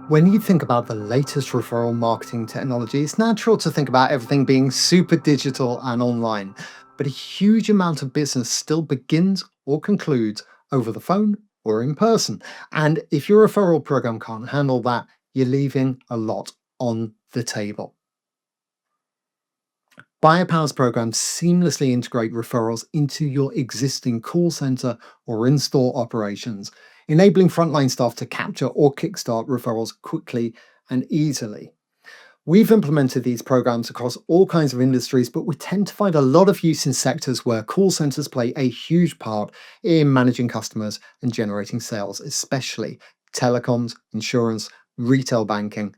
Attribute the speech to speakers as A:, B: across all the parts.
A: When you think about the latest referral marketing technology, it's natural to think about everything being super digital and online. But a huge amount of business still begins or concludes over the phone or in person. And if your referral program can't handle that, you're leaving a lot on the table. Buyapowa's programs seamlessly integrate referrals into your existing call center or in store operations, enabling frontline staff to capture or kickstart referrals quickly and easily. We've implemented these programs across all kinds of industries, but we tend to find a lot of use in sectors where call centers play a huge part in managing customers and generating sales, especially telecoms, insurance, retail banking,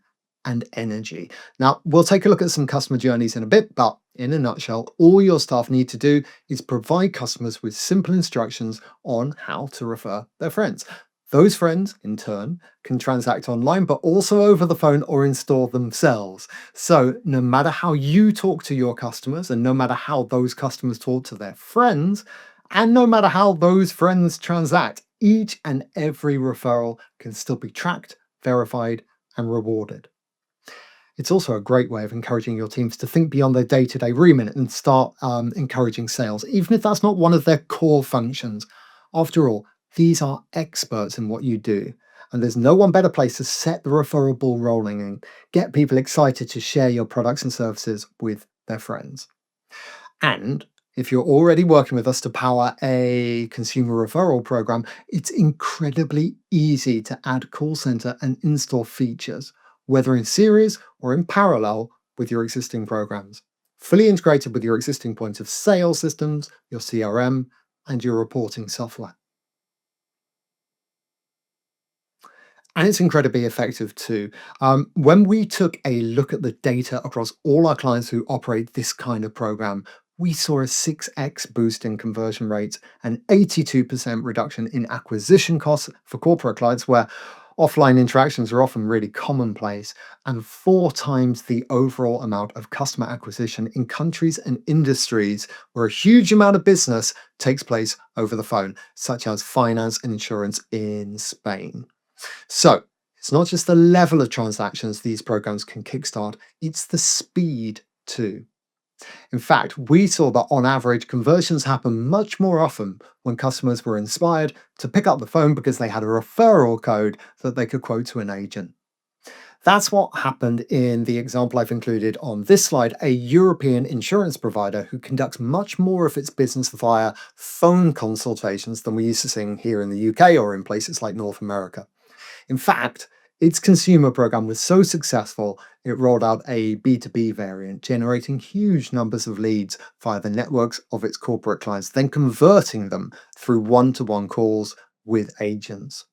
A: and energy. Now, we'll take a look at some customer journeys in a bit, but in a nutshell, all your staff need to do is provide customers with simple instructions on how to refer their friends. Those friends, in turn, can transact online, but also over the phone or in store themselves. So, no matter how you talk to your customers, and no matter how those customers talk to their friends, and no matter how those friends transact, each and every referral can still be tracked, verified, and rewarded. It's also a great way of encouraging your teams to think beyond their day to day remit and start encouraging sales, even if that's not one of their core functions. After all, these are experts in what you do. And there's no one better place to set the referral ball rolling and get people excited to share your products and services with their friends. And if you're already working with us to power a consumer referral program, it's incredibly easy to add call center and in-store features, whether in series or in parallel with your existing programs. Fully integrated with your existing point of sale systems, your CRM, and your reporting software. And it's incredibly effective too. When we took a look at the data across all our clients who operate this kind of program, we saw a 6x boost in conversion rates, an 82% reduction in acquisition costs for corporate clients where offline interactions are often really commonplace, and 4 times the overall amount of customer acquisition in countries and industries where a huge amount of business takes place over the phone, such as finance and insurance in Spain. So it's not just the level of transactions these programs can kickstart, it's the speed too. In fact, we saw that on average, conversions happen much more often when customers were inspired to pick up the phone because they had a referral code that they could quote to an agent. That's what happened in the example I've included on this slide, a European insurance provider who conducts much more of its business via phone consultations than we're used to seeing here in the UK or in places like North America. In fact, its consumer program was so successful, it rolled out a B2B variant, generating huge numbers of leads via the networks of its corporate clients, then converting them through one to one calls with agents.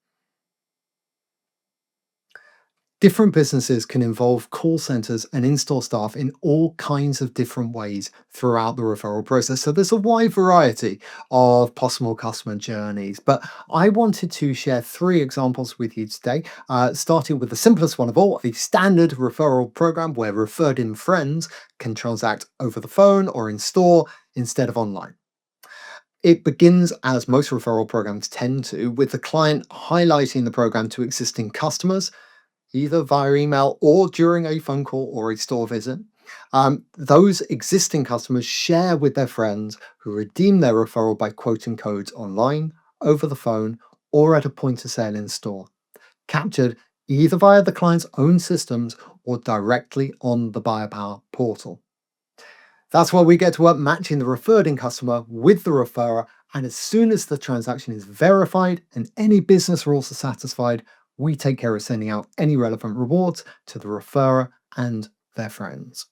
A: Different businesses can involve call centers and in-store staff in all kinds of different ways throughout the referral process. So there's a wide variety of possible customer journeys. But I wanted to share 3 examples with you today, starting with the simplest one of all, the standard referral program where referred in friends can transact over the phone or in store instead of online. It begins, as most referral programs tend to, with the client highlighting the program to existing customers either via email or during a phone call or a store visit. Those existing customers share with their friends who redeem their referral by quoting codes online, over the phone, or at a point of sale in store, captured either via the client's own systems or directly on the Buyer Power portal. That's why we get to work matching the referred in customer with the referrer, and as soon as the transaction is verified and any business rules are satisfied, we take care of sending out any relevant rewards to the referrer and their friends.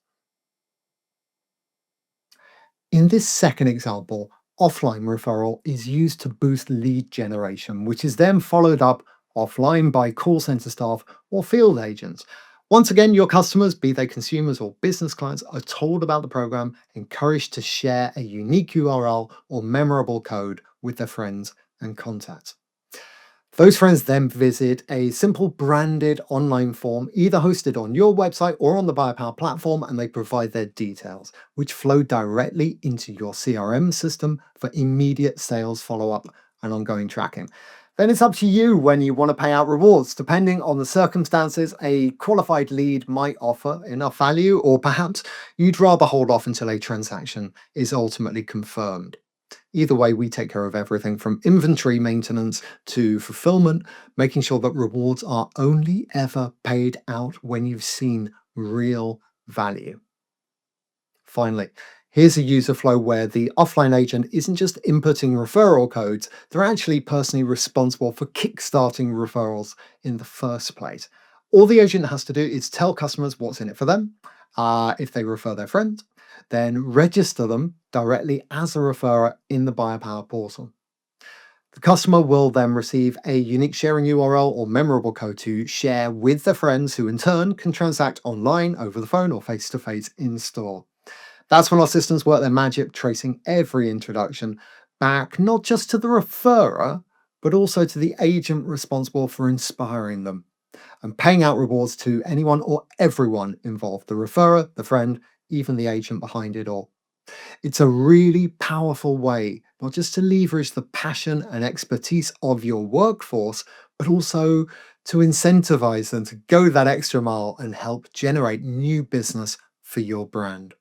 A: In this second example, offline referral is used to boost lead generation, which is then followed up offline by call center staff or field agents. Once again, your customers, be they consumers or business clients, are told about the program, encouraged to share a unique URL or memorable code with their friends and contacts. Those friends then visit a simple branded online form, either hosted on your website or on the BioPower platform, and they provide their details, which flow directly into your CRM system for immediate sales follow up and ongoing tracking. Then it's up to you when you want to pay out rewards. Depending on the circumstances, a qualified lead might offer enough value, or perhaps you'd rather hold off until a transaction is ultimately confirmed. Either way, we take care of everything from inventory maintenance to fulfillment, making sure that rewards are only ever paid out when you've seen real value. Finally, here's a user flow where the offline agent isn't just inputting referral codes, they're actually personally responsible for kickstarting referrals in the first place. All the agent has to do is tell customers what's in it for them. If they refer their friend, then register them directly as a referrer in the Buyapowa portal. The customer will then receive a unique sharing URL or memorable code to share with their friends, who in turn can transact online, over the phone, or face to face in store. That's when our systems work their magic, tracing every introduction back not just to the referrer, but also to the agent responsible for inspiring them, and paying out rewards to anyone or everyone involved: the referrer, the friend, even the agent behind it all. It's a really powerful way not just to leverage the passion and expertise of your workforce, but also to incentivize them to go that extra mile and help generate new business for your brand.